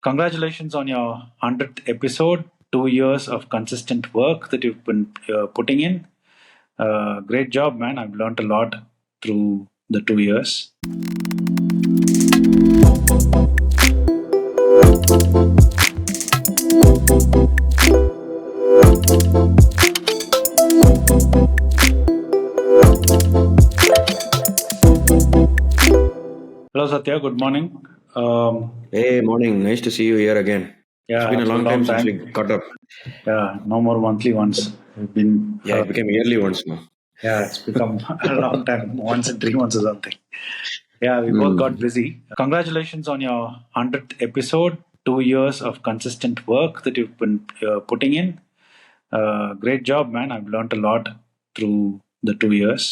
Congratulations on your 100th episode. 2 years of consistent work that you've been putting in. Great job, man. I've learned a lot through the 2 years. Hello, Sathya. Good morning. Hey, morning. Nice to see you here again. Yeah, It's been a after a long long time since we time. caught up. Yeah, no more monthly ones. We've been, Yeah, it became yearly once now. yeah, it's become a long time, once in 3 months or something. Yeah, we both got Hmm. busy. Congratulations on your 100th episode. 2 years of consistent work that you've been putting in. Great job, man. I've learned a lot through the 2 years.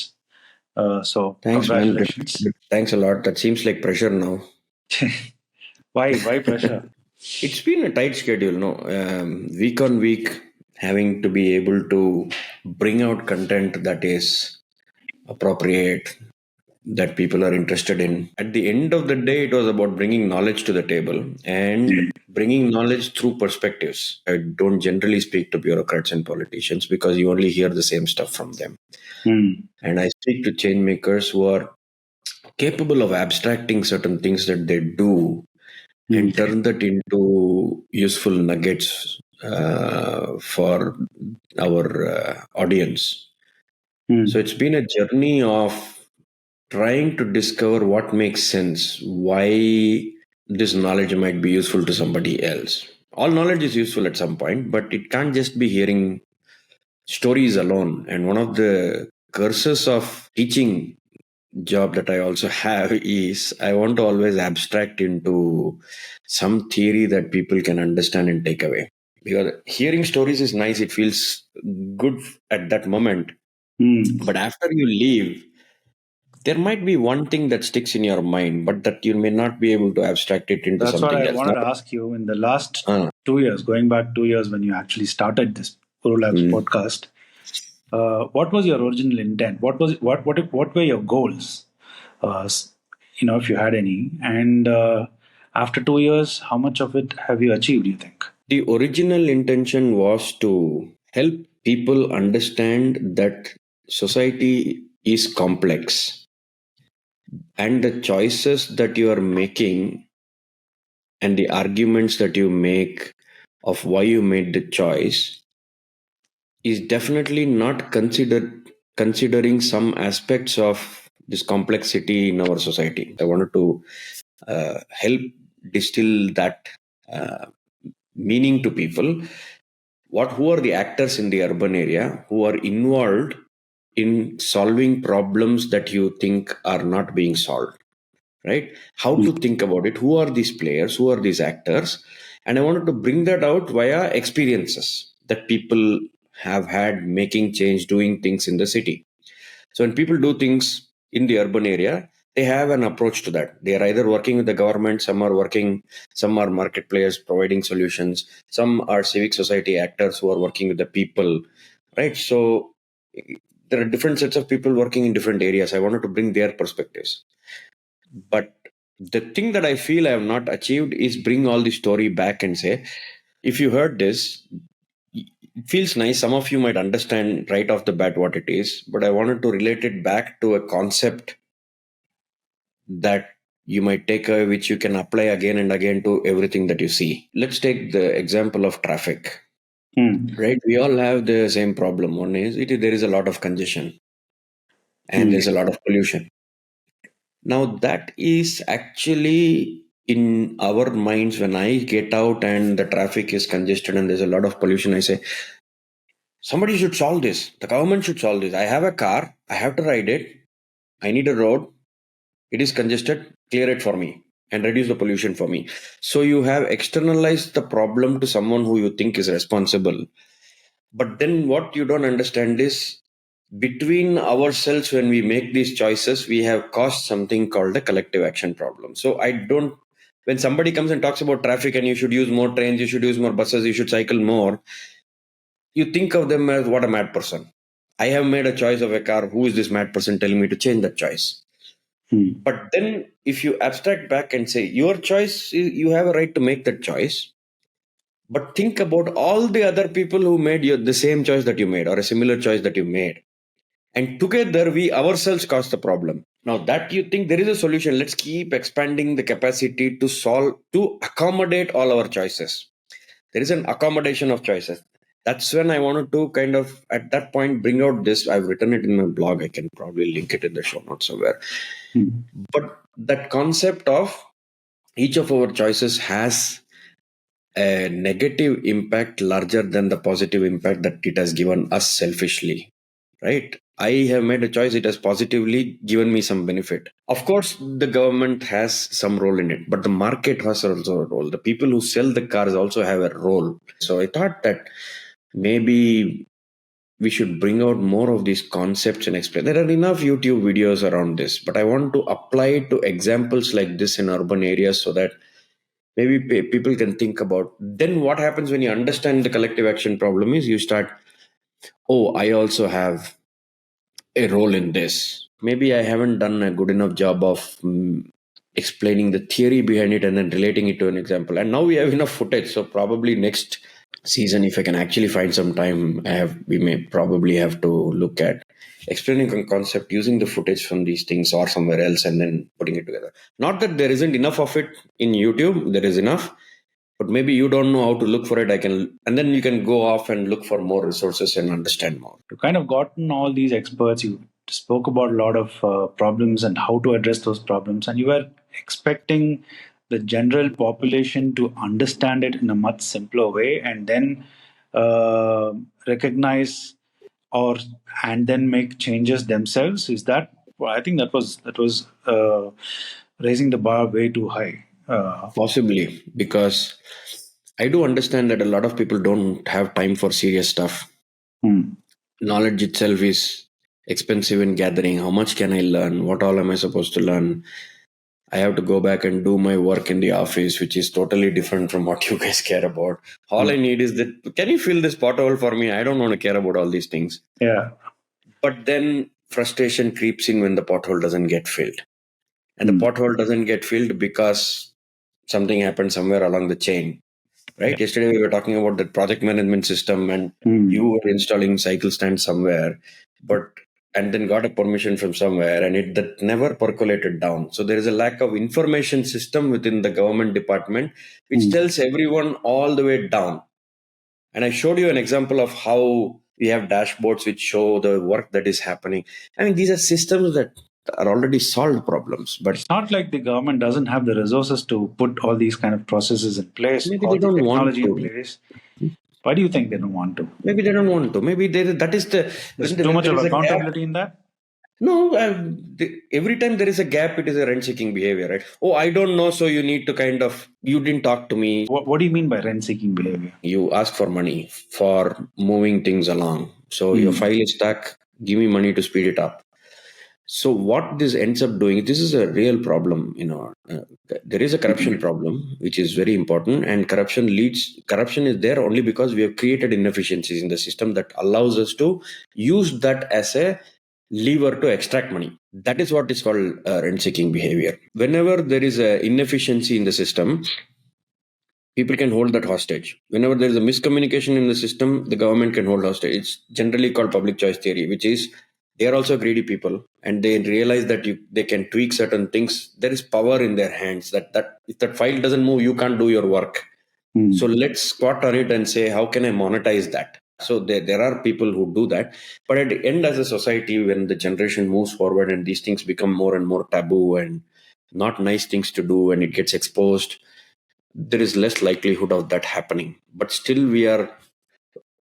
So, Thanks, man. congratulations. Thanks a lot. That seems like pressure now. Why? Why pressure? It's been a tight schedule, no? Week on week, having to be able to bring out content that is appropriate, that people are interested in. At the end of the day, it was about bringing knowledge to the table and bringing knowledge through perspectives. I don't generally speak to bureaucrats and politicians because you only hear the same stuff from them. Hmm. And I speak to change makers who are capable of abstracting certain things that they do Hmm. and turn that into useful nuggets for our audience. So Hmm. it's been a journey of trying to discover what makes sense, why this knowledge might be useful to somebody else. All knowledge is useful at some point, but it can't just be hearing stories alone. And one of the curses of teaching job that I also have is I want to always abstract into some theory that people can understand and take away. Because hearing stories is nice, it feels good at that moment. Hmm. But after you leave, there might be one thing that sticks in your mind, but that you may not be able to abstract it into That's what something I else. wanted to ask you. In the last Uh, 2 years, going back 2 years when you actually started this OoruLabs mm. podcast, what was your original intent? What were your goals? If you had any, and after 2 years, how much of it have you achieved? Do you think? The original intention was to help people understand that society is complex and the choices that you are making and the arguments that you make of why you made the choice is definitely not considering some aspects of this complexity in our society. I wanted to help distill that uh, meaning to people. Who are the actors in the urban area who are involved in solving problems that you think are not being solved, right? How to think about it, who are these players, who are these actors, and I wanted to bring that out via experiences that people have had making change, doing things in the city. So when people do things in the urban area, they have an approach to that. They are either working with the government, some are market players providing solutions, some are civic society actors who are working with the people, right? So there are different sets of people working in different areas. I wanted to bring their perspectives. But the thing that I feel I have not achieved is bring all the story back and say, if you heard this, it feels nice. Some of you might understand right off the bat what it is, but I wanted to relate it back to a concept that you might take away, which you can apply again and again to everything that you see. Let's take the example of traffic, Hmm. right? We all have the same problem. One is there is a lot of congestion and Hmm. there's a lot of pollution. Now, that is actually in our minds when I get out and the traffic is congested and there's a lot of pollution. I say, somebody should solve this. The government should solve this. I have a car, I have to ride it. I need a road. It is congested. Clear it for me and reduce the pollution for me. So you have externalized the problem to someone who you think is responsible. But then what you don't understand is between ourselves, when we make these choices, we have caused something called the collective action problem. So I don't, when somebody comes and talks about traffic and you should use more trains, you should use more buses, you should cycle more, you think of them as what a mad person. I have made a choice of a car. Who is this mad person telling me to change that choice? Hmm. But then if you abstract back and say your choice, you have a right to make that choice. But think about all the other people who made you the same choice that you made or a similar choice that you made. And together we ourselves cause the problem. Now that you think there is a solution, let's keep expanding the capacity to solve, to accommodate all our choices. There is an accommodation of choices. That's when I wanted to kind of at that point bring out this. I've written it in my blog. I can probably link it in the show notes somewhere. Hmm. But that concept of each of our choices has a negative impact larger than the positive impact that it has given us selfishly, right? I have made a choice, it has positively given me some benefit. Of course, the government has some role in it, but the market has also a role. The people who sell the cars also have a role. So I thought that maybe we should bring out more of these concepts and explain. There are enough YouTube videos around this, but I want to apply it to examples like this in urban areas so that maybe people can think about. Then what happens when you understand the collective action problem is you start, oh, I also have a role in this. Maybe I haven't done a good enough job of explaining the theory behind it and then relating it to an example. And now we have enough footage, so probably next season, if I can actually find some time, we may probably have to look at explaining a concept using the footage from these things or somewhere else and then putting it together. Not that there isn't enough of it in YouTube, there is enough, but maybe you don't know how to look for it. I can, and then you can go off and look for more resources and understand more. You kind of gotten all these experts. You spoke about a lot of problems and how to address those problems, and you were expecting the general population to understand it in a much simpler way, and then uh, recognize or and then make changes themselves. Is that? Well, I think that was raising the bar way too high. Possibly, because I do understand that a lot of people don't have time for serious stuff. Hmm. Knowledge itself is expensive in gathering. How much can I learn? What all am I supposed to learn? I have to go back and do my work in the office, which is totally different from what you guys care about. All Hmm. I need is that, can you fill this pothole for me? I don't want to care about all these things. Yeah. But then frustration creeps in when the pothole doesn't get filled. And the Hmm. pothole doesn't get filled because something happened somewhere along the chain. Yeah. Right? Yesterday we were talking about the project management system and you Hmm. were installing cycle stand somewhere, but and then got a permission from somewhere and it that never percolated down. So there is a lack of information system within the government department which Hmm. tells everyone all the way down. And I showed you an example of how we have dashboards which show the work that is happening. I mean, these are systems that are already solved problems, but It's not like the government doesn't have the resources to put all these kind of processes in place, maybe they all the don't want technology in to. place. Why do you think they don't want to? Maybe they don't want to. Maybe that is the There's too when much there of is a gap. accountability in that. No, every time there is a gap, it is a rent-seeking behavior, right? Oh, I don't know, so you need to kind of you didn't talk to me. What do you mean by rent-seeking behavior? You ask for money for moving things along. So your Hmm. file is stuck. Give me money to speed it up. So what this ends up doing, this is a real problem. There is a corruption problem, which is very important, and corruption is there only because we have created inefficiencies in the system that allows us to use that as a lever to extract money. That is what is called rent-seeking behavior. Whenever there is a inefficiency in the system, people can hold that hostage. Whenever there is a miscommunication in the system, the government can hold hostage. It's generally called public choice theory, which is they are also greedy people and they realize that they can tweak certain things. There is power in their hands that if that file doesn't move, you can't do your work. So Hmm. let's squat on it and say, how can I monetize that? So there are people who do that. But at the end, as a society, when the generation moves forward and these things become more and more taboo and not nice things to do and it gets exposed, there is less likelihood of that happening. But still, we are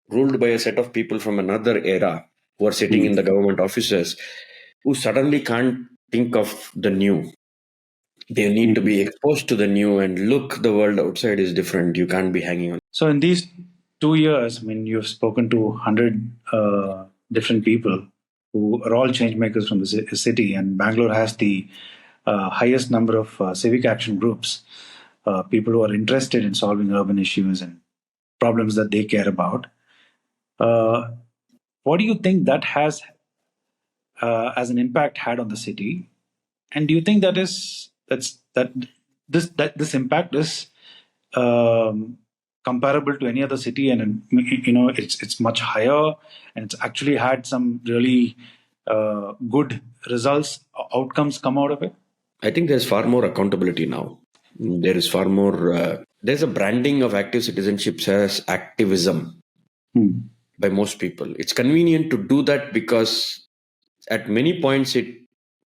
ruled by a set of people from another era who are sitting Hmm. in the government offices who suddenly can't think of the new. They need to Hmm. be exposed to the new and look, the world outside is different. You can't be hanging on. So in these 2 years, I mean, you've spoken to 100 different people who are all change makers from the city, and Bangalore has the highest number of civic action groups, people who are interested in solving urban issues and problems that they care about. Uh, what do you think that has as an impact had on the city? And do you think that this impact is um, comparable to any other city, and it's much higher, and it's actually had some really good results, outcomes come out of it? I think there's far more accountability now. There is far more, there's a branding of active citizenships as activism Hmm. by most people. It's convenient to do that because at many points it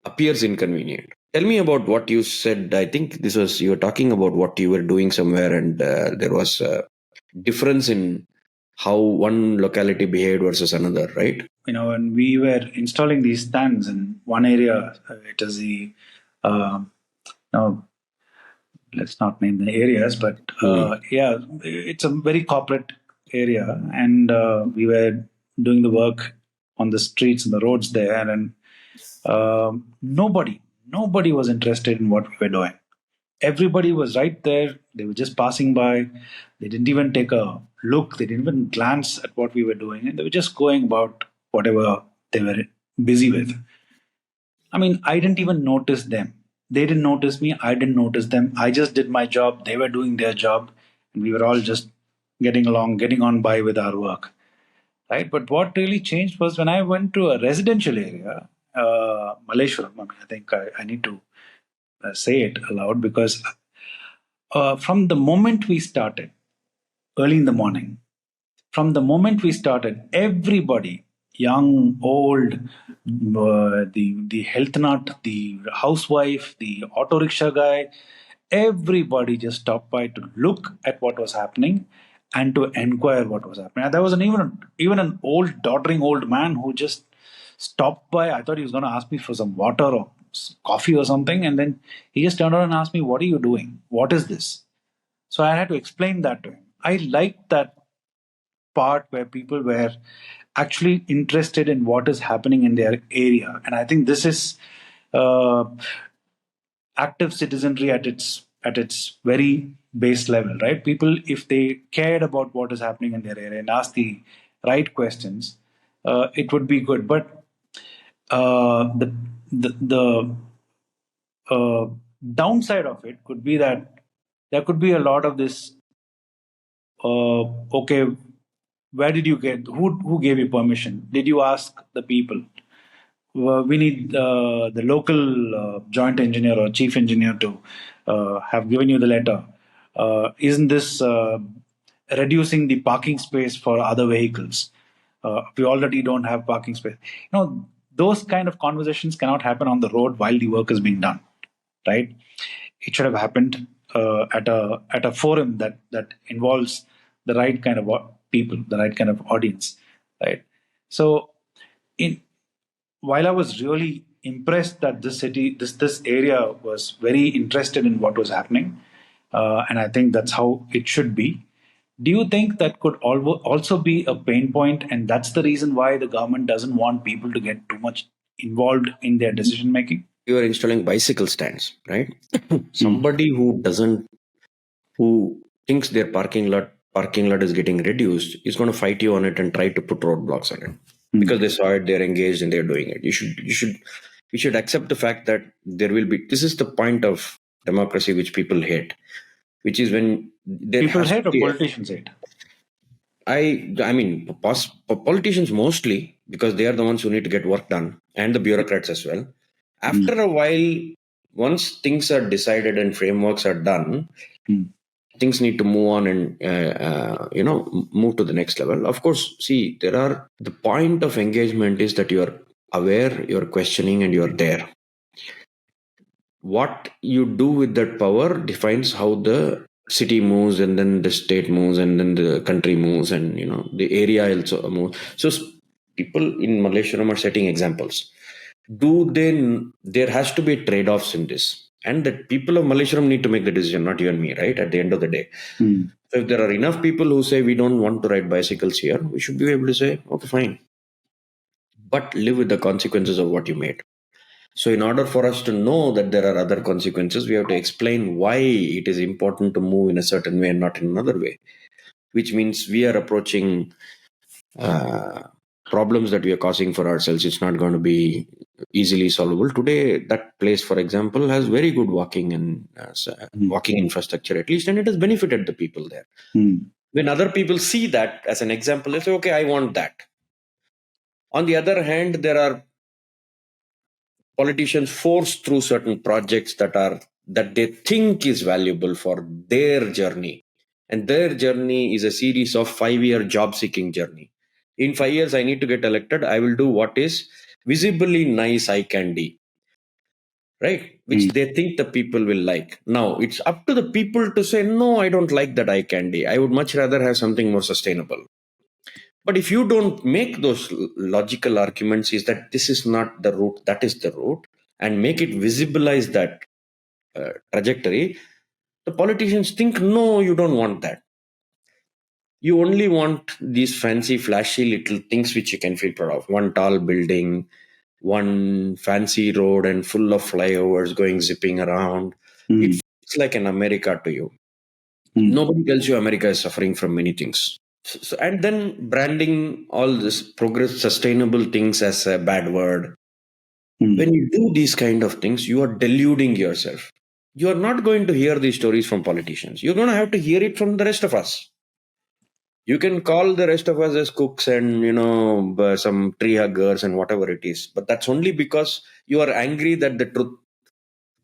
appears inconvenient. Tell me about what you said. I think this was, you were talking about what you were doing somewhere, and there was a difference in how one locality behaved versus another, right? When we were installing these stands in one area, it is the uh, no, let's not name the areas, but Hmm. yeah, it's a very corporate area, and we were doing the work on the streets and the roads there, and nobody was interested in what we were doing. Everybody was right there. They were just passing by. They didn't even take a look. They didn't even glance at what we were doing, and they were just going about whatever they were busy with. I mean, I didn't even notice them. They didn't notice me. I didn't notice them. I just did my job. They were doing their job, and we were all just getting along, getting on by with our work, right? But what really changed was when I went to a residential area, Malleshwaram. I mean, I think I need to say it aloud because from the moment we started, early in the morning, from the moment we started, everybody, young, old, the health nut, the housewife, the auto rickshaw guy, everybody just stopped by to look at what was happening and to inquire what was happening. And there was even an old, doddering old man who just stopped by. I thought he was going to ask me for some water or coffee or something, and then he just turned around and asked me, "What are you doing? What is this?" So I had to explain that to him. I liked that part where people were actually interested in what is happening in their area, and I think this is uh, active citizenry at its very base level, right? People, if they cared about what is happening in their area and asked the right questions, it would be good. But the uh, downside of it could be that there could be a lot of this. Okay, where did you get? Who gave you permission? Did you ask the people? We need the local joint engineer or chief engineer to have given you the letter. Isn't this reducing the parking space for other vehicles? We already don't have parking space. Those kind of conversations cannot happen on the road while the work is being done, right? It should have happened at a forum that involves the right kind of people, the right kind of audience, right? So, in while I was really impressed that this area was very interested in what was happening, and I think that's how it should be. Do you think that could also be a pain point, and that's the reason why the government doesn't want people to get too much involved in their decision making? You are installing bicycle stands, right? Hmm. Somebody who thinks their parking lot is getting reduced is going to fight you on it and try to put roadblocks on it because they saw it, they're engaged, and they're doing it. You should accept the fact that there will be. This is the point of democracy which people hate, which is when there People has to hate or be. politicians hate? I mean, politicians mostly because they are the ones who need to get work done, and the bureaucrats as well. Hmm. After a while, once things are decided and frameworks are done, Hmm. things need to move on and move to the next level. Of course, see, there are the point of engagement is that you're aware, you're questioning, and you're there. What you do with that power defines how the city moves, and then the state moves, and then the country moves, and the area also moves. So people in Malaysia are setting examples. Do they? There has to be trade-offs in this, and that people of Malaysia need to make the decision, not you and me, right? At the end of the day. Hmm. So if there are enough people who say we don't want to ride bicycles here, we should be able to say, okay, fine, but live with the consequences of what you made. So in order for us to know that there are other consequences, we have to explain why it is important to move in a certain way and not in another way, which means we are approaching uh, problems that we are causing for ourselves, it's not going to be easily solvable. Today, that place, for example, has very good walking and Mm. walking infrastructure at least, and it has benefited the people there. Mm. When other people see that as an example, they say, okay, I want that. On the other hand, there are politicians force through certain projects that they think is valuable for their journey, and their journey is a series of 5-year job seeking journey. In 5 years I need to get elected, I will do what is visibly nice eye candy, right, which Mm. they think the people will like. Now it's up to the people to say, no, I don't like that eye candy, I would much rather have something more sustainable. But if you don't make those logical arguments, is that this is not the route, that is the route, and make it visibilize that trajectory, the politicians think, no, you don't want that. You only want these fancy, flashy little things which you can feel proud of. One tall building, one fancy road, and full of flyovers going zipping around. It Mm. feels like an America to you. Mm. Nobody tells you America is suffering from many things. And then branding all this progress, sustainable things as a bad word. When Mm. you do these kind of things, you are deluding yourself. You are not going to hear these stories from politicians. You're going to have to hear it from the rest of us. You can call the rest of us as cooks and, some tree huggers and whatever it is. But that's only because you are angry that the truth,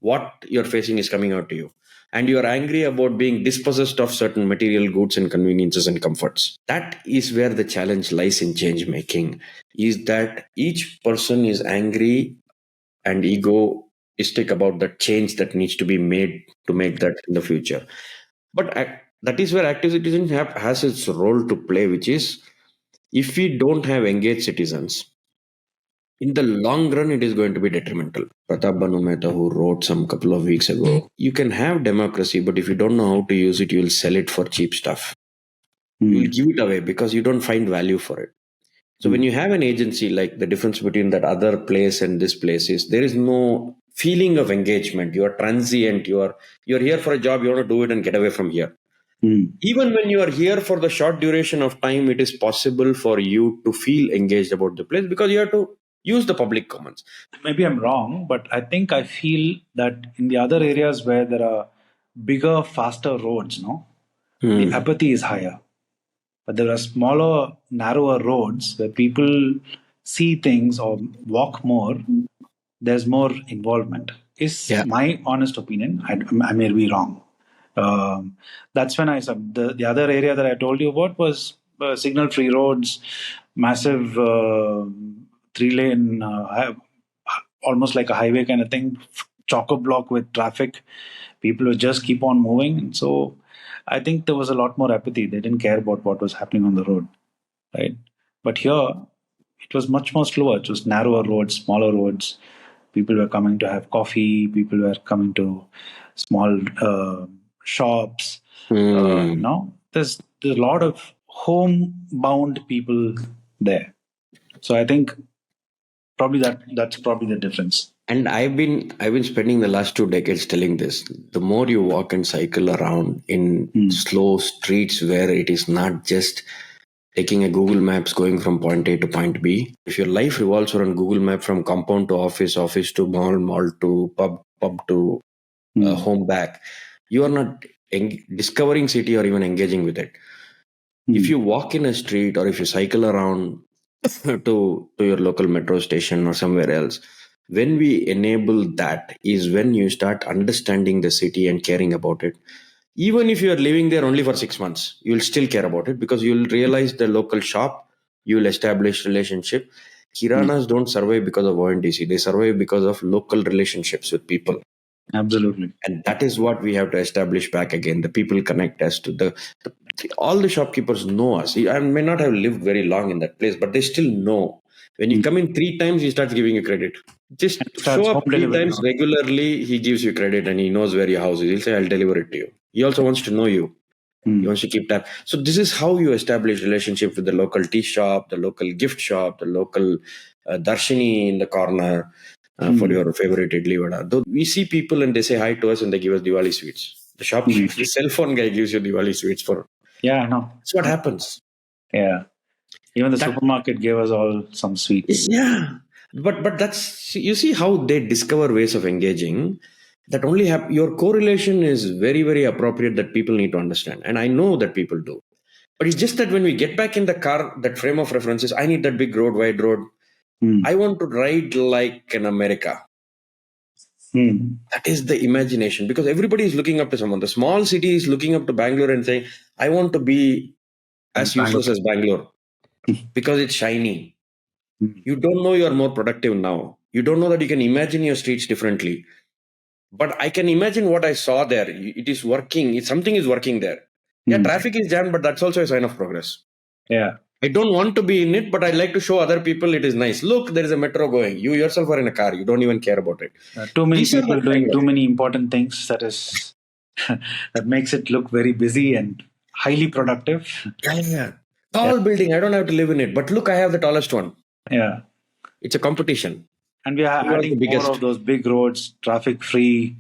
what you're facing, is coming out to you. And you are angry about being dispossessed of certain material goods and conveniences and comforts. That is where the challenge lies in change making, is that each person is angry and egoistic about the change that needs to be made to make that in the future. But that is where active citizenship has its role to play, which is, if we don't have engaged citizens, in the long run, it is going to be detrimental. Pratap Banu Mehta, who wrote some couple of weeks ago, you can have democracy, but if you don't know how to use it, you will sell it for cheap stuff. You will Mm. give it away because you don't find value for it. So when Mm. you have an agency, like the difference between that other place and this place is, there is no feeling of engagement. You are transient. You're here for a job. You want to do it and get away from here. Mm. Even when you are here for the short duration of time, it is possible for you to feel engaged about the place because you have to use the public commons. Maybe I'm wrong, but I think I feel that in the other areas where there are bigger, faster roads, no, the Hmm. apathy is higher. But there are smaller, narrower roads where people see things or walk more. There's more involvement. Is Yeah. my honest opinion. I may be wrong. That's when I said the other area that I told you about was signal free roads, massive 3 lane, almost like a highway kind of thing, chocker block with traffic. People would just keep on moving. And so I think there was a lot more apathy. They didn't care about what was happening on the road, right? But here, it was much more slower. It was narrower roads, smaller roads. People were coming to have coffee. People were coming to small shops. Hmm. There's a lot of homebound people there. So I think probably that's probably the difference. And I've been spending the last 2 decades telling this. The more you walk and cycle around in Mm. slow streets where it is not just taking a Google Maps going from point A to point B. If your life revolves around Google Map from compound to office, office to mall, mall to pub, pub to Mm. home back, you are not discovering city or even engaging with it. If Mm. you walk in a street or if you cycle around to your local metro station or somewhere else, when we enable that is when you start understanding the city and caring about it. Even if you are living there only for 6 months, you will still care about it because you will realize the local shop, you will establish relationship. Mm. Kiranas don't survive because of ONDC, they survive because of local relationships with people. Absolutely. And that is what we have to establish back again. The people connect us to all the shopkeepers know us. I may not have lived very long in that place, but they still know. When you Mm. come in 3 times, he starts giving you credit. And Just it show starts up home three delivery times now. regularly, he gives you credit and he knows where your house is. He'll say, I'll deliver it to you. He also wants to know you. He Mm. wants to keep tab. So this is how you establish relationship with the local tea shop, the local gift shop, the local darshini in the corner for Mm. your favorite idli vada. Though we see people and they say hi to us and they give us Diwali sweets. The shopkeeper, Mm. the cell phone guy gives you Diwali sweets for. Yeah, I know. That's what happens. Yeah. Even the That supermarket gave us all some sweets. yeah, but that's, you see how they discover ways of engaging that only have your correlation is very very appropriate, that people need to understand, and I know that people do. But it's just that when we get back in the car, that frame of reference is I need that big road, wide road. Hmm. I want to ride like an America. Hmm. That is the imagination, because everybody is looking up to someone. The small city is looking up to Bangalore and saying, I want to be as useless Bangalore. as Bangalore because it's shiny. Hmm. You don't know you are more productive now. You don't know that you can imagine your streets differently. But I can imagine what I saw there. It is working. Something is working there. Yeah, Hmm. traffic is jammed, but that's also a sign of progress. Yeah. I don't want to be in it, but I like to show other people it is nice. Look, there is a metro going. You yourself are in a car. You don't even care about it. Too many These are the people kind doing of, too many important things. That is that makes it look very busy and highly productive. yeah, yeah, yeah. Yeah. Tall building. I don't have to live in it. But look, I have the tallest one. Yeah. It's a competition. And we are Who has the adding more biggest? of those big roads, traffic free,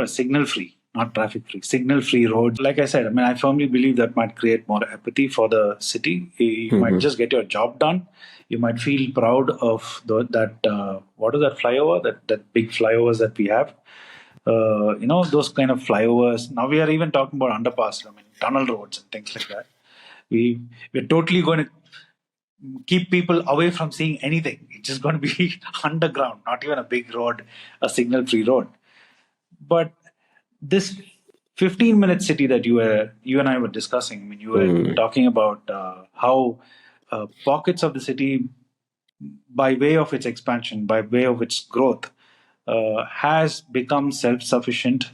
signal free, not traffic free, signal free roads. Like I said, I mean, I firmly believe that might create more apathy for the city. You might Mhm. just get your job done. You might feel proud of that. What is that flyover? That big flyovers that we have. Those kind of flyovers. Now we are even talking about underpass. I mean, tunnel roads and things like that. We're totally going to keep people away from seeing anything. It's just going to be underground, not even a big road, a signal free road. But this 15-minute city that you and I were discussing, I mean, you were Mm. talking about how pockets of the city, by way of its expansion, by way of its growth, has become self-sufficient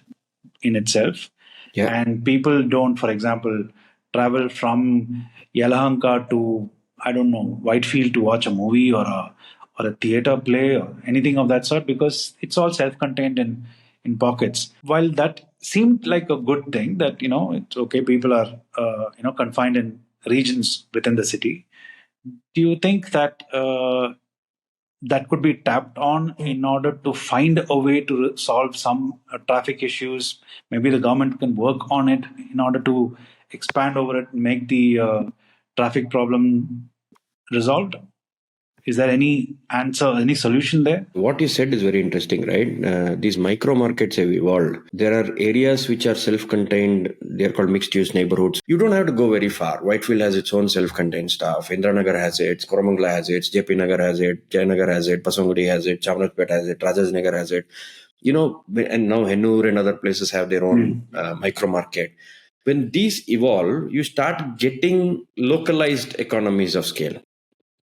in itself, Yeah. and people don't, for example, travel from Yelahanka to, I don't know, Whitefield to watch a movie or a theater play or anything of that sort, because it's all self-contained in pockets. While that seemed like a good thing, that it's okay, people are confined in regions within the city. Do you think that that could be tapped on in order to find a way to solve some traffic issues? Maybe the government can work on it in order to expand over it and make the traffic problem resolved. Is there any answer, any solution there? What you said is very interesting, right? These micro markets have evolved. There are areas which are self-contained. They're called mixed-use neighborhoods. You don't have to go very far. Whitefield has its own self-contained stuff. Indranagar has it. Koramangala has it. JP Nagar has it. Jayanagar has it. Pasangudi has it. Chamanatpet has it. Rajajnagar has it. And now Hennur and other places have their own Hmm. micro market. When these evolve, you start getting localized economies of scale,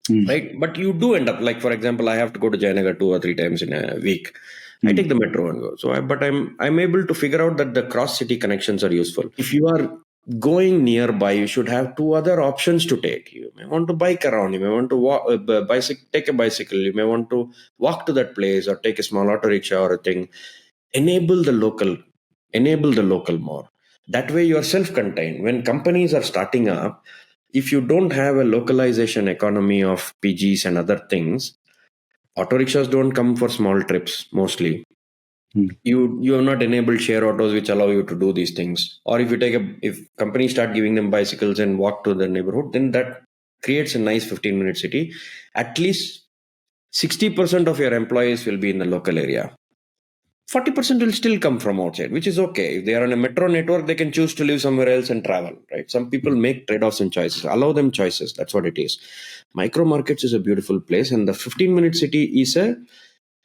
Hmm. right? But you do end up, like for example, I have to go to Jayanagar 2 or 3 times in a week. I Hmm. take the metro and go. But I'm able to figure out that the cross city connections are useful. If you are going nearby, you should have two other options to take. You may want to bike around. You may want to walk, take a bicycle. You may want to walk to that place or take a small auto rickshaw or a thing. Enable the local. Enable the local more. That way, you are self-contained. When companies are starting up, if you don't have a localization economy of PGs and other things, auto rickshaws don't come for small trips mostly. Hmm. You have not enabled share autos which allow you to do these things. Or if companies start giving them bicycles and walk to the neighborhood, then that creates a nice 15-minute city. At least 60% of your employees will be in the local area. 40% will still come from outside, which is okay. If they are on a metro network, they can choose to live somewhere else and travel, right? Some people make trade-offs and choices. Allow them choices. That's what it is. Micro markets is a beautiful place, and the 15-minute city is a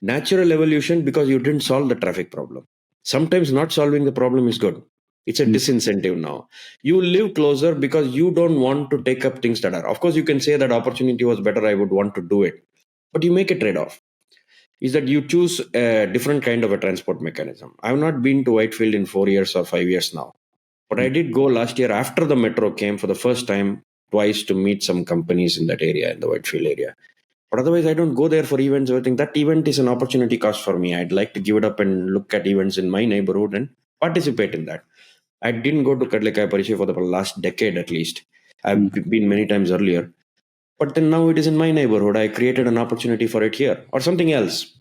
natural evolution because you didn't solve the traffic problem. Sometimes not solving the problem is good. It's a Hmm. disincentive now. You live closer because you don't want to take up things that are. Of course, you can say that opportunity was better. I would want to do it, but you make a trade-off, is that you choose a different kind of a transport mechanism. I've not been to Whitefield in 4 years or 5 years now, but I did go last year after the metro came for the first time twice to meet some companies in that area, in the Whitefield area. But otherwise, I don't go there for events or anything. That event is an opportunity cost for me. I'd like to give it up and look at events in my neighborhood and participate in that. I didn't go to Kadlekai Parishi for the last decade at least. Hmm. I've been many times earlier. But then now it is in my neighborhood. I created an opportunity for it here or something else.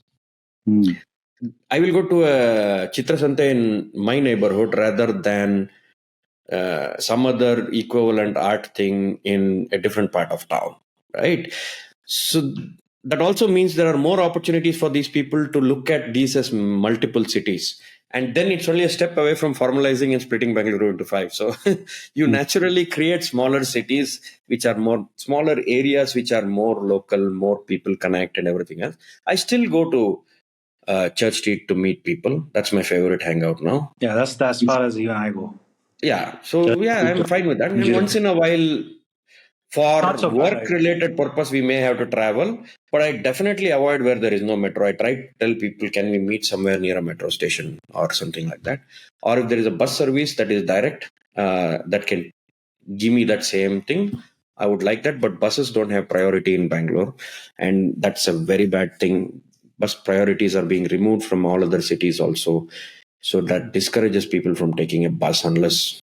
Hmm. I will go to a Chitrasante in my neighborhood rather than some other equivalent art thing in a different part of town, right? So that also means there are more opportunities for these people to look at these as multiple cities. And then it's only a step away from formalizing and splitting Bangalore into five. So you naturally create smaller cities, which are more smaller areas, which are more local, more people connect and everything else. I still go to Church Street to meet people. That's my favorite hangout now. Yeah, that's as far as you and I go. Yeah. So Just yeah, I'm fine with that. And once in a while, not for so bad, work I guess. related purpose, we may have to travel, but I definitely avoid where there is no metro. I try to tell people, can we meet somewhere near a metro station or something like that? Or if there is a bus service that is direct, that can give me that same thing, I would like that. But buses don't have priority in Bangalore, and that's a very bad thing. Bus priorities are being removed from all other cities also. So that discourages people from taking a bus unless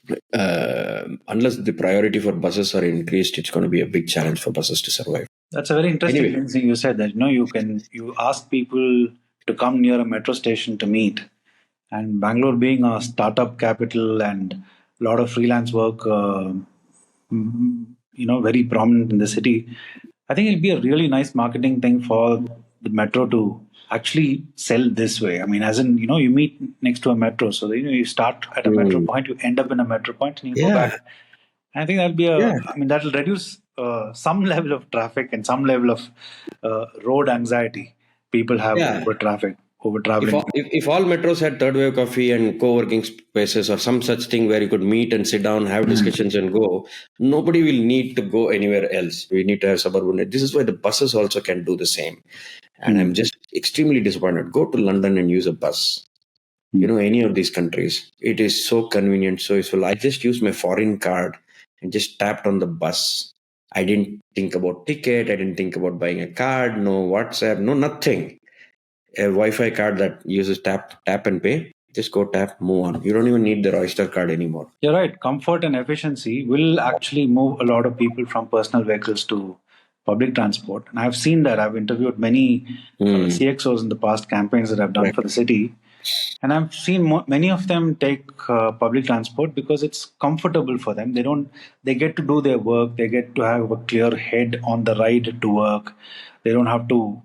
the priority for buses are increased. It's going to be a big challenge for buses to survive. That's a very interesting Anyway, thing you said, that you ask people to come near a metro station to meet. And Bangalore being a startup capital and a lot of freelance work, very prominent in the city, I think it'll be a really nice marketing thing for the metro to actually sell this way. I mean, as in, you meet next to a metro, so you start at a metro mm, point, you end up in a metro point, and you go yeah, back. I think yeah. I mean, that'll reduce some level of traffic and some level of road anxiety people have Yeah, over traffic, over if traveling. if all metros had third wave coffee and co-working spaces or some such thing where you could meet and sit down, have discussions and go, nobody will need to go anywhere else. We need to have suburban. This is why the buses also can do the same. And I'm Mm. just extremely disappointed. Go to London and use a bus. Mm. Any of these countries, it is so convenient, so useful. I just used my foreign card and just tapped on the bus. I didn't think about ticket, I didn't think about buying a card, no WhatsApp, no nothing. A Wi-Fi card that uses tap and pay. Just go tap, move on. You don't even need the Oyster card anymore. You're right. Comfort and efficiency will actually move a lot of people from personal vehicles to public transport. And I've seen that. I've interviewed many Hmm. CXOs in the past campaigns that I've done for Correct. the city. And I've seen many of them take public transport because it's comfortable for them. They get to do their work. They get to have a clear head on the ride to work. They don't have to,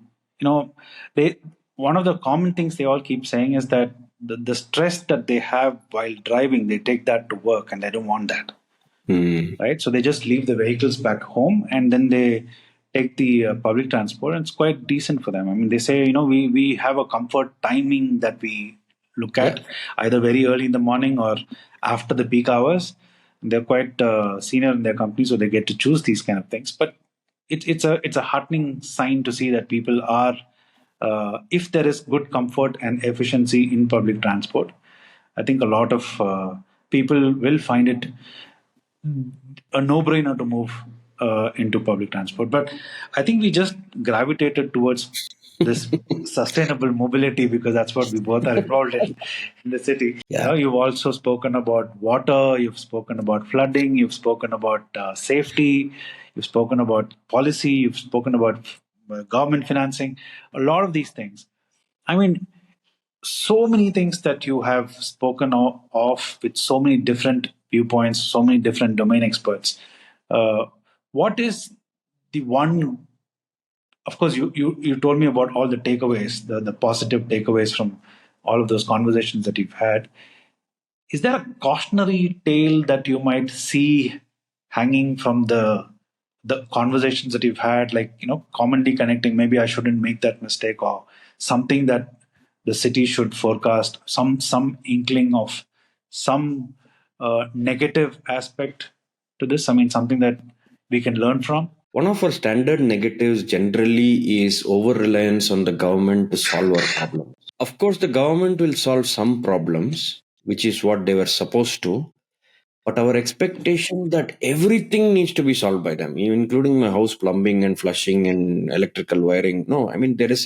they, one of the common things they all keep saying is that the stress that they have while driving, they take that to work and they don't want that, Hmm. right? So they just leave the vehicles back home and then they take the public transport, and it's quite decent for them. I mean, they say, we have a comfort timing that we look Yeah. at, either very early in the morning or after the peak hours. They're quite senior in their company, so they get to choose these kind of things. But it's a heartening sign to see that people are, if there is good comfort and efficiency in public transport, I think a lot of people will find it a no-brainer to move into public transport. But I think we just gravitated towards this sustainable mobility because that's what we both are involved in the city. Yeah. You've also spoken about water, you've spoken about flooding, you've spoken about safety, you've spoken about policy, you've spoken about government financing, a lot of these things. I mean, so many things that you have spoken of with so many different viewpoints, so many different domain experts. Uh, what is the one? Of course, you told me about all the takeaways, the positive takeaways from all of those conversations that you've had. Is there a cautionary tale that you might see hanging from the conversations that you've had, like commonly connecting? Maybe I shouldn't make that mistake, or something that the city should forecast. Some inkling of some negative aspect to this. I mean, something that we can learn from. One of our standard negatives generally is over reliance on the government to solve our problems. Of course, the government will solve some problems, which is what they were supposed to. But our expectation that everything needs to be solved by them, including my house plumbing and flushing and electrical wiring. No, I mean, that is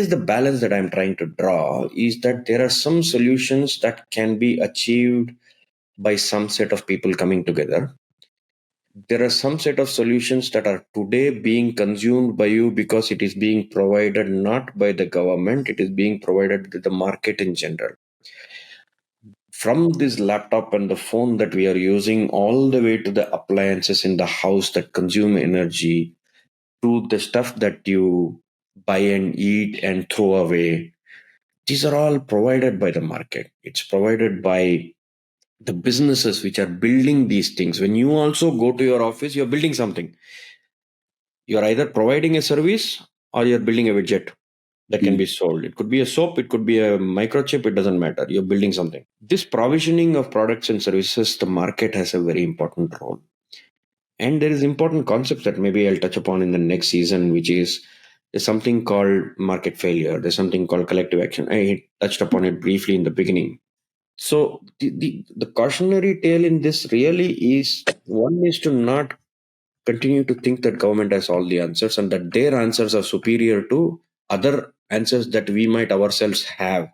the balance that I'm trying to draw, is that there are some solutions that can be achieved by some set of people coming together. There are some set of solutions that are today being consumed by you because it is being provided not by the government, it is being provided by the market in general. from this laptop and the phone that we are using, all the way to the appliances in the house that consume energy, to the stuff that you buy and eat and throw away. These are all provided by the market. It's provided by the businesses which are building these things. When you also go to your office, you're building something. You're either providing a service or you're building a widget that can Mm. be sold. It could be a soap, it could be a microchip, it doesn't matter. You're building something. This provisioning of products and services, the market has a very important role. And there is important concepts that maybe I'll touch upon in the next season, which is there's something called market failure. There's something called collective action. I touched upon it briefly in the beginning. So the cautionary tale in this really is, one is to not continue to think that government has all the answers and that their answers are superior to other answers that we might ourselves have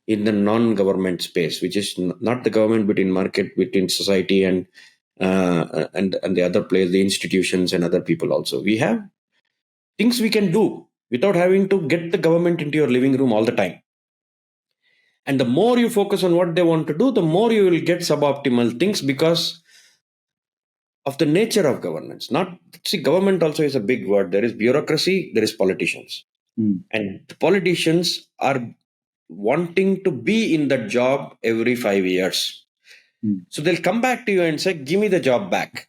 in the non-government space, which is not the government, but in market, between society and the other players, the institutions and other people also. We have things we can do without having to get the government into your living room all the time. And the more you focus on what they want to do, the more you will get suboptimal things because of the nature of governance. Not see, government also is a big word. There is bureaucracy, there is politicians. Mm. And the politicians are wanting to be in that job every 5 years. Mm. So they'll come back to you and say, give me the job back.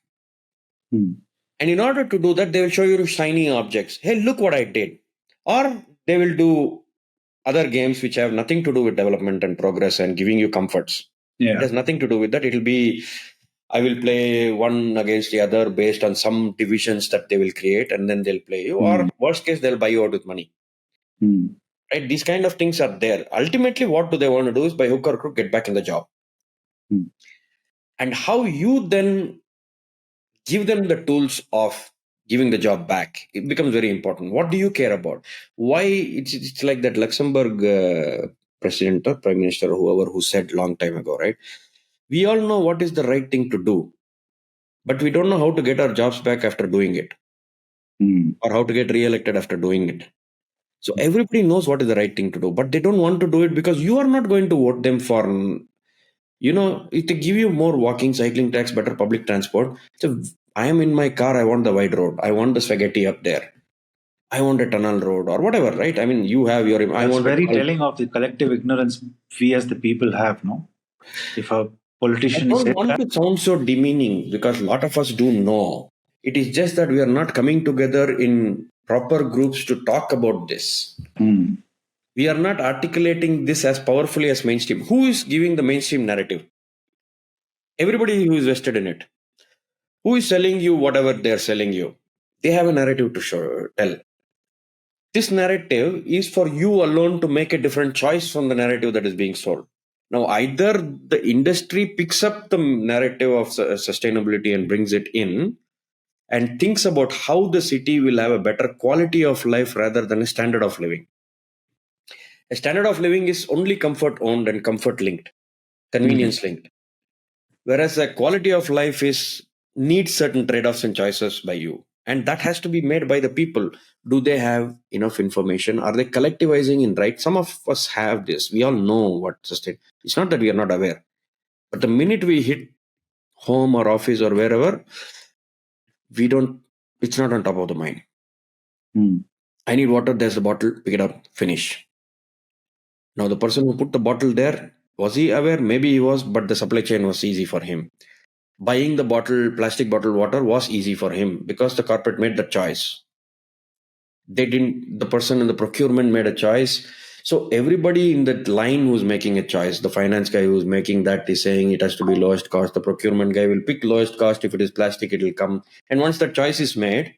Mm. And in order to do that, they will show you shiny objects. Hey, look what I did. Or they will do other games which have nothing to do with development and progress and giving you comforts. It Yeah. has nothing to do with that. It'll be, I will play one against the other based on some divisions that they will create, and then they'll play you. Or Mm. worst case, they'll buy you out with money. Mm. Right? These kind of things are there. Ultimately, what do they want to do is by hook or crook get back in the job. Mm. And how you then give them the tools of giving the job back, it becomes very important. What do you care about? Why it's like that Luxembourg president or prime minister or whoever who said long time ago, right? We all know what is the right thing to do, but we don't know how to get our jobs back after doing it, Mm. or how to get re-elected after doing it. So everybody knows what is the right thing to do, but they don't want to do it because you are not going to vote them for, if they give you more walking, cycling tax, better public transport. So I am in my car, I want the wide road, I want the spaghetti up there, I want a tunnel road or whatever, right? I mean, you have your, I That's want a very tunnel. telling of the collective ignorance we as the people have, no? If a I politician don't says want that, to sound so demeaning because a lot of us do know. It is just that we are not coming together in proper groups to talk about this. mm. We are not articulating this as powerfully as mainstream. Who is giving the mainstream narrative? Everybody who is vested in it. Who is selling you whatever they are selling you? They have a narrative to tell. This narrative is for you alone to make a different choice from the narrative that is being sold. Now, either the industry picks up the narrative of sustainability and brings it in and thinks about how the city will have a better quality of life rather than a standard of living. A standard of living is only comfort owned and comfort linked, Mm. convenience linked. Whereas a quality of life is needs certain trade-offs and choices by you. And that has to be made by the people. Do they have enough information? Are they collectivizing in right? Some of us have this. We all know what sustain. It's not that we are not aware. But the minute we hit home or office or wherever, we don't, it's not on top of the mind. Mm. I need water, there's a bottle, pick it up, finish. Now the person who put the bottle there, was he aware? Maybe he was, but the supply chain was easy for him. Buying the plastic bottle water was easy for him because the corporate made the choice. They didn't, the person in the procurement made a choice. So everybody in that line who's making a choice, the finance guy who's making that is saying it has to be lowest cost. The procurement guy will pick lowest cost. If it is plastic, it will come. And once the choice is made,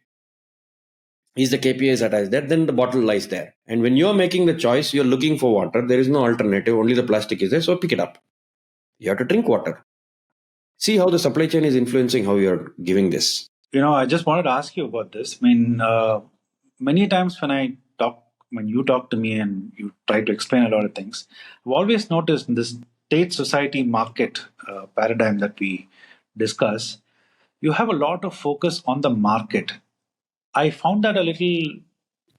is the KPIs attached there, then the bottle lies there. And when you're making the choice, you're looking for water. There is no alternative. Only the plastic is there. So pick it up. You have to drink water. See how the supply chain is influencing how you're giving this. I just wanted to ask you about this. I mean, many times when you talk to me and you try to explain a lot of things, I've always noticed in this state society market paradigm that we discuss, you have a lot of focus on the market. I found that a little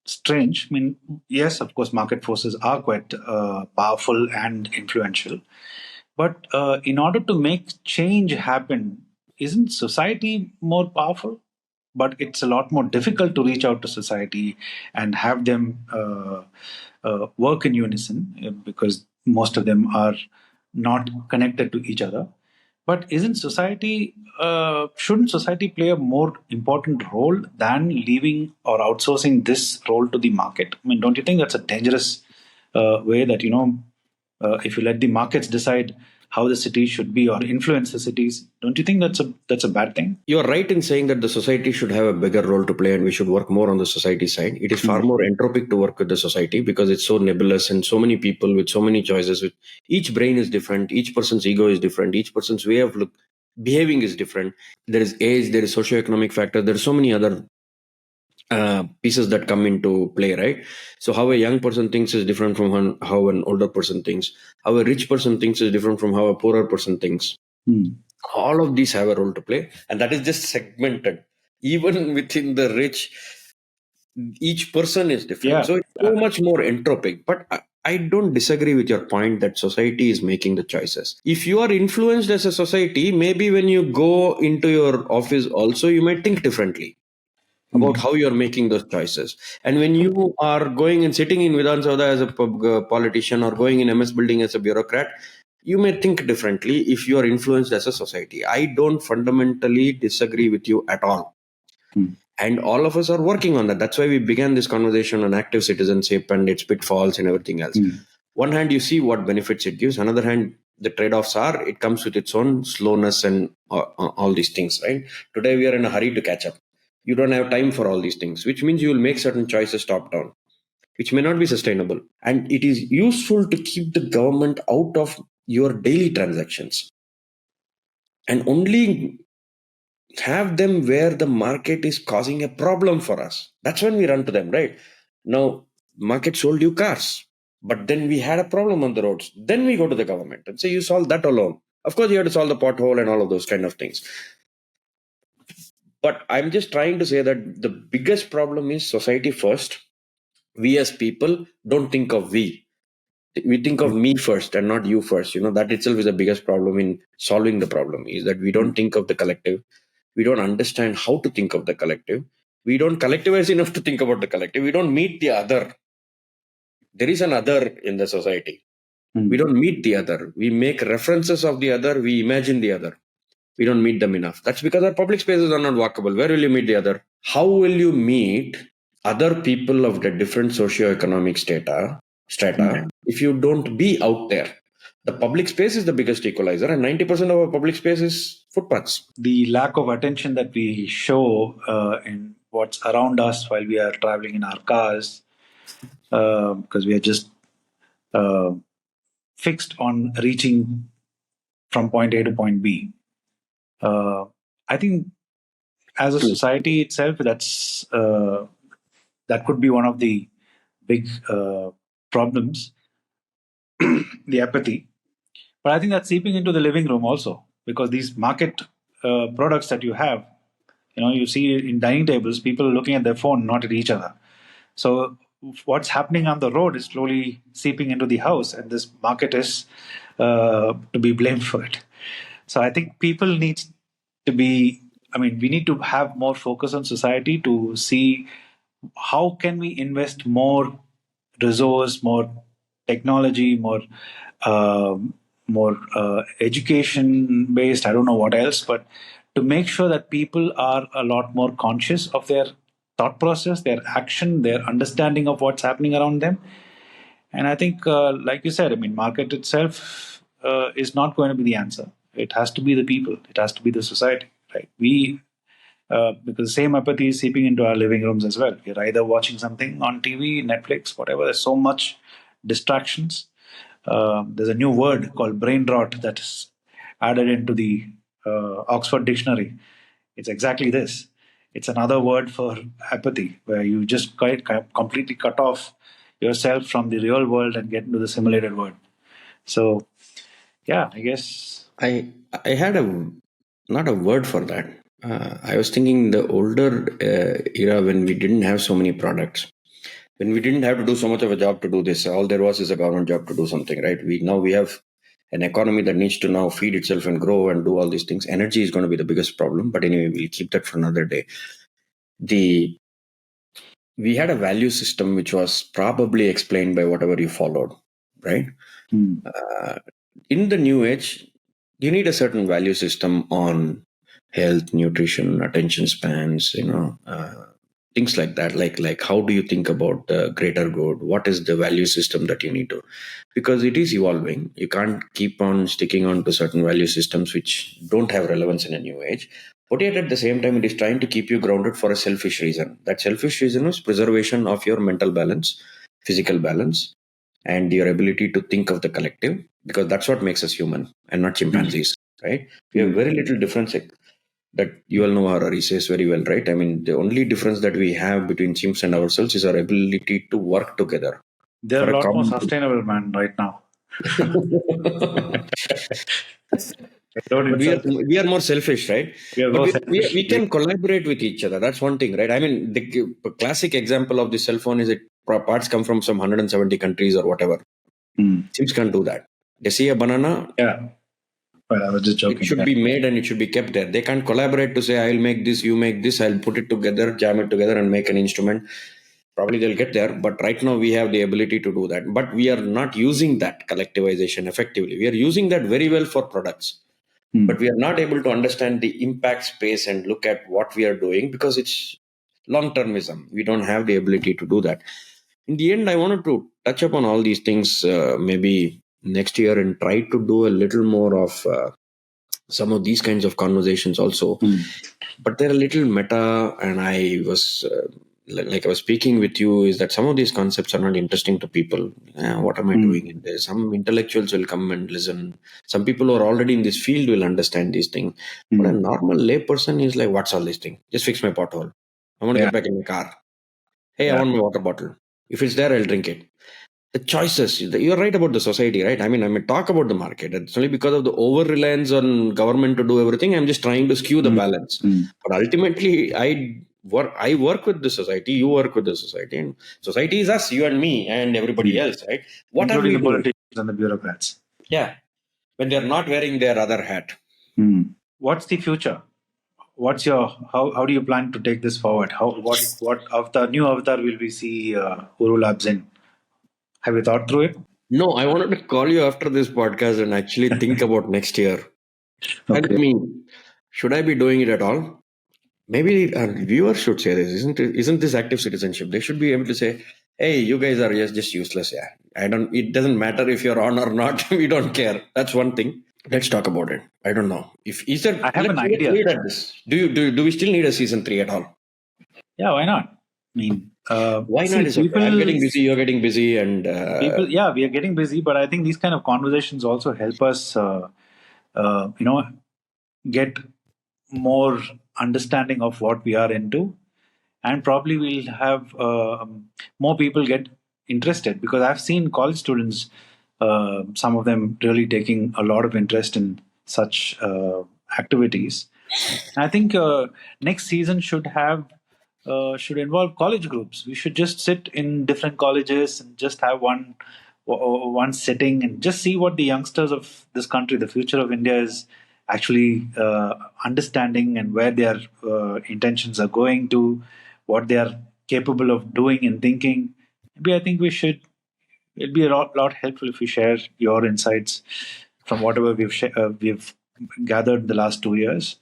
strange. I mean, yes, of course, market forces are quite powerful and influential. But in order to make change happen, isn't society more powerful? But it's a lot more difficult to reach out to society and have them work in unison because most of them are not connected to each other. But isn't society, shouldn't society play a more important role than leaving or outsourcing this role to the market? I mean, don't you think that's a dangerous way that, if you let the markets decide how the cities should be or influence the cities, don't you think that's a bad thing? You're right in saying that the society should have a bigger role to play and we should work more on the society side. It is far more entropic to work with the society because it's so nebulous and so many people with so many choices. With each brain is different, each person's ego is different, each person's way of behaving is different. There is age, there is socioeconomic factor, there are so many other pieces that come into play, right? So how a young person thinks is different from how an older person thinks. How a rich person thinks is different from how a poorer person thinks. All of these have a role to play, and that is just segmented. Even within the rich, each person is different. Yeah. So it's so much more entropic. But I don't disagree with your point that society is making the choices. If you are influenced as a society, maybe when you go into your office also, you might think differently about how you're making those choices. And when you are going and sitting in Vidhan Sabha as a politician or going in MS building as a bureaucrat, you may think differently if you are influenced as a society. I don't fundamentally disagree with you at all. And all of us are working on that. That's why we began this conversation on active citizenship and its pitfalls and everything else. One hand, you see what benefits it gives. Another hand, the trade-offs are it comes with its own slowness and all these things, right? Today, we are in a hurry to catch up. You don't have time for all these things, which means you will make certain choices top down, which may not be sustainable. And it is useful to keep the government out of your daily transactions and only have them where the market is causing a problem for us. That's when we run to them, right? Now, market sold you cars, but then we had a problem on the roads. Then we go to the government and say, you solve that alone. Of course, you have to solve the pothole and all of those kind of things. But I'm just trying to say that the biggest problem is society first. We as people don't think of we think of me first and not you first. That itself is the biggest problem in solving the problem, is that we don't think of the collective. We don't understand how to think of the collective. We don't collectivize enough to think about the collective. We don't meet the other. There is an other in the society. We don't meet the other. We make references of the other. We imagine the other. We don't meet them enough. That's because our public spaces are not walkable. Where will you meet the other? How will you meet other people of the different socioeconomic strata if you don't be out there? The public space is the biggest equalizer, and 90% of our public space is footpaths. The lack of attention that we show in what's around us while we are traveling in our cars, because we are just fixed on reaching from point A to point B. I think as a society itself, that could be one of the big problems, the apathy. But I think that's seeping into the living room also, because these market products that you have, you see in dining tables, people are looking at their phone, not at each other. So what's happening on the road is slowly seeping into the house, and this market is to be blamed for it. So I think people need to be. I mean, we need to have more focus on society to see how can we invest more resource, more technology, more education based. I don't know what else, but to make sure that people are a lot more conscious of their thought process, their action, their understanding of what's happening around them. And I think, like you said, I mean, market itself is not going to be the answer. It has to be the people. It has to be the society, right? Because the same apathy is seeping into our living rooms as well. We're either watching something on TV, Netflix, whatever. There's so much distractions. There's a new word called brain rot that is added into the Oxford Dictionary. It's exactly this. It's another word for apathy, where you just completely cut off yourself from the real world and get into the simulated world. So, yeah, I guess. I had not a word for that. I was thinking the older era when we didn't have so many products, when we didn't have to do so much of a job to do this. All there was is a government job to do something, right? We have an economy that needs to now feed itself and grow and do all these things. Energy is going to be the biggest problem. But anyway, we'll keep that for another day. We had a value system which was probably explained by whatever you followed, right? Uh, in the new age, you need a certain value system on health, nutrition, attention spans, things like that. Like how do you think about the greater good? What is the value system that you need to? Because it is evolving. You can't keep on sticking on to certain value systems which don't have relevance in a new age. But yet at the same time, it is trying to keep you grounded for a selfish reason. That selfish reason is preservation of your mental balance, physical balance, and your ability to think of the collective, because that's what makes us human and not chimpanzees, right? We have very little difference. That you all know Harari says very well, right? I mean, the only difference that we have between chimps and ourselves is our ability to work together They're for a a lot more common sustainable, man, right now. Don't But insult. we are more selfish, right? We are But more we selfish. can collaborate with each other. That's one thing, right? I mean, the classic example of the cell phone is it parts come from some 170 countries or whatever. Chimps can't do that. They see a banana, Yeah. Well, I was just it joking. should be made and it should be kept there. They can't collaborate to say, I'll make this, you make this, I'll put it together, jam it together and make an instrument. Probably they'll get there, but right now we have the ability to do that. But we are not using that collectivization effectively. We are using that very well for products, but we are not able to understand the impact space and look at what we are doing because it's long termism. We don't have the ability to do that. In the end, I wanted to touch upon all these things maybe next year and try to do a little more of some of these kinds of conversations also. But they're a little meta, and I was like I was speaking with you, is that some of these concepts are not interesting to people. What am I doing in there? Some intellectuals will come and listen. Some people who are already in this field will understand these things. But a normal layperson is like, what's all this thing? Just fix my pothole. I want to Yeah. get back in my car. Hey, I Yeah. want my water bottle. If it's there, I'll drink it. The choices, you're right about the society, right? I mean, I may talk about the market. It's only because of the over-reliance on government to do everything. I'm just trying to skew the balance. But ultimately, I work with the society, you work with the society, and society is us, you and me, and everybody else, right? What are Including we the doing? politicians and the bureaucrats. Yeah, when they're not wearing their other hat. What's the future? What's your how do you plan to take this forward? What avatar new avatar will we see OoruLabs in? Have you thought through it? No, I wanted to call you after this podcast and actually think about next year. Help Okay. me. Should I be doing it at all? Maybe our viewers should say this, isn't it? Isn't this active citizenship? They should be able to say, "Hey, you guys are just useless." Yeah, I don't. It doesn't matter if you're on or not. We don't care. That's one thing. Let's talk about it. I don't know if is there. I have an Let's idea. wait at this. Do we still need a season 3 at all? Yeah, why not? I mean, Why see, not? Is okay. I'm getting busy. You're getting busy, and people, yeah, we are getting busy, but I think these kind of conversations also help us, get more understanding of what we are into, and probably we'll have more people get interested because I've seen college students, some of them really taking a lot of interest in such activities. I think next season should involve college groups. We should just sit in different colleges and just have one sitting and just see what the youngsters of this country, the future of India, is actually understanding and where their intentions are going to, what they are capable of doing and thinking. Maybe I think we should. It'd be a lot helpful if you share your insights from whatever we've gathered the last 2 years.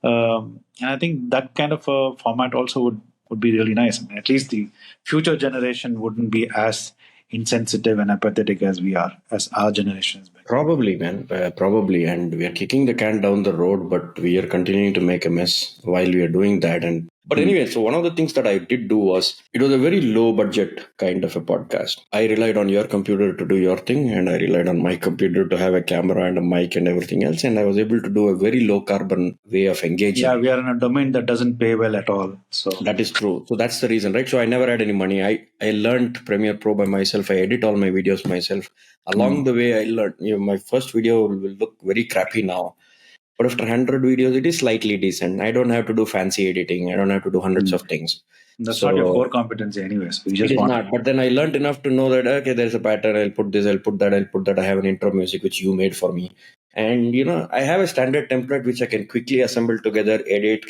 And I think that kind of a format also would be really nice. I mean, at least the future generation wouldn't be as insensitive and apathetic as we are, as our generation has been. probably, man, probably, and we are kicking the can down the road, but we are continuing to make a mess while we are doing that. And but anyway, so one of the things that I did do was it was a very low budget kind of a podcast. I relied on your computer to do your thing, and I relied on my computer to have a camera and a mic and everything else, and I was able to do a very low carbon way of engaging. Yeah, we are in a domain that doesn't pay well at all. So That is true. So that's the reason, right? So I never had any money. I learned Premiere Pro by myself. I edit all my videos myself. Along the way, I learned. My first video will look very crappy now. But after 100 videos, it is slightly decent. I don't have to do fancy editing. I don't have to do hundreds Mm. of things. That's not your core So competency, anyways. We it just is want. not. But then I learned enough to know that, okay, there's a pattern. I'll put this, I'll put that, I'll put that. I have an intro music which you made for me. And, I have a standard template which I can quickly assemble together, edit.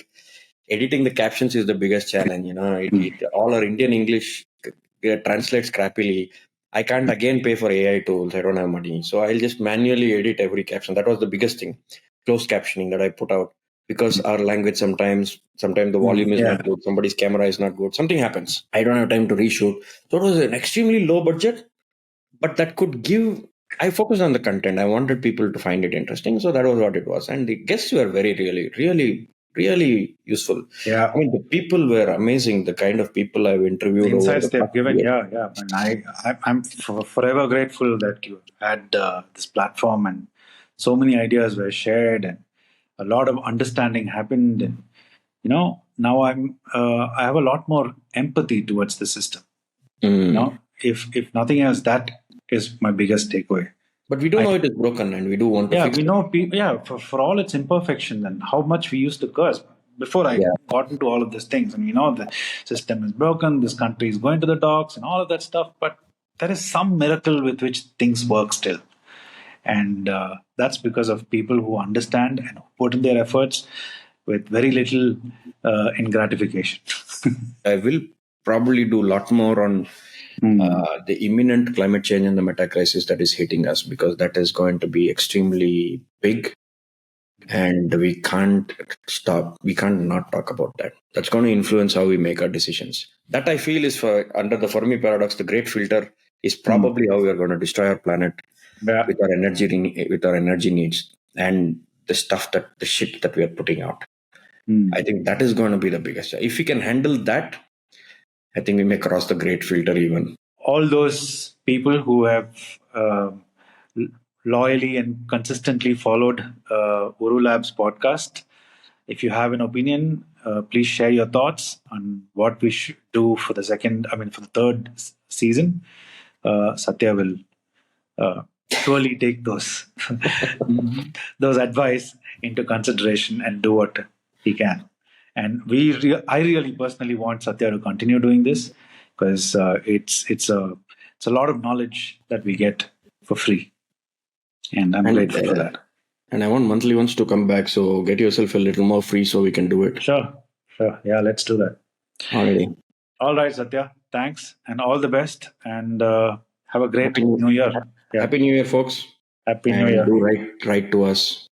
Editing the captions is the biggest challenge. All our Indian English translates crappily. I can't again pay for AI tools. I don't have money. So I'll just manually edit every caption. That was the biggest thing. Closed captioning that I put out because our language sometimes the volume is Yeah. not good. Somebody's camera is not good. Something happens. I don't have time to reshoot. So it was an extremely low budget, but that could give. I focused on the content. I wanted people to find it interesting. So that was what it was. And the guests were very, really, really, really useful. Yeah. I mean, the people were amazing. The kind of people I've The interviewed over insights the they've past given, year. yeah. And I'm forever grateful that you had this platform and so many ideas were shared and a lot of understanding happened. And now I have a lot more empathy towards the system. Mm. If nothing else, that is my biggest takeaway. But we do I know it is broken and we do want to Yeah, fix we it. know people. Yeah, for all its imperfections and how much we used to curse before I Yeah. got into all of these things. And the system is broken. This country is going to the dogs and all of that stuff. But there is some miracle with which things work still, and that's because of people who understand and who put in their efforts with very little in gratification. I will probably do a lot more on Hmm. the imminent climate change and the meta crisis that is hitting us because that is going to be extremely big and we can't not talk about that. That's going to influence how we make our decisions. That I feel is for under the Fermi paradox, the great filter is Hmm. probably how we are going to destroy our planet Yeah. with our energy needs and the shit that we are putting out. I Hmm. think that is going to be the biggest. If we can handle that, I think we may cross the great filter even. All those people who have loyally and consistently followed OoruLabs podcast. If you have an opinion, please share your thoughts on what we should do for for the third season. Satya will surely take those those advice into consideration and do what he can. And I really personally want Satya to continue doing this because it's a lot of knowledge that we get for free, and I'm And grateful for that. and I want monthly ones to come back. So get yourself a little more free so we can do it. Sure, yeah, let's do that. Already. All right, Satya, thanks and all the best, and have a great Happy new year. Yeah, Happy New Year, folks. happy new And year. do write to us.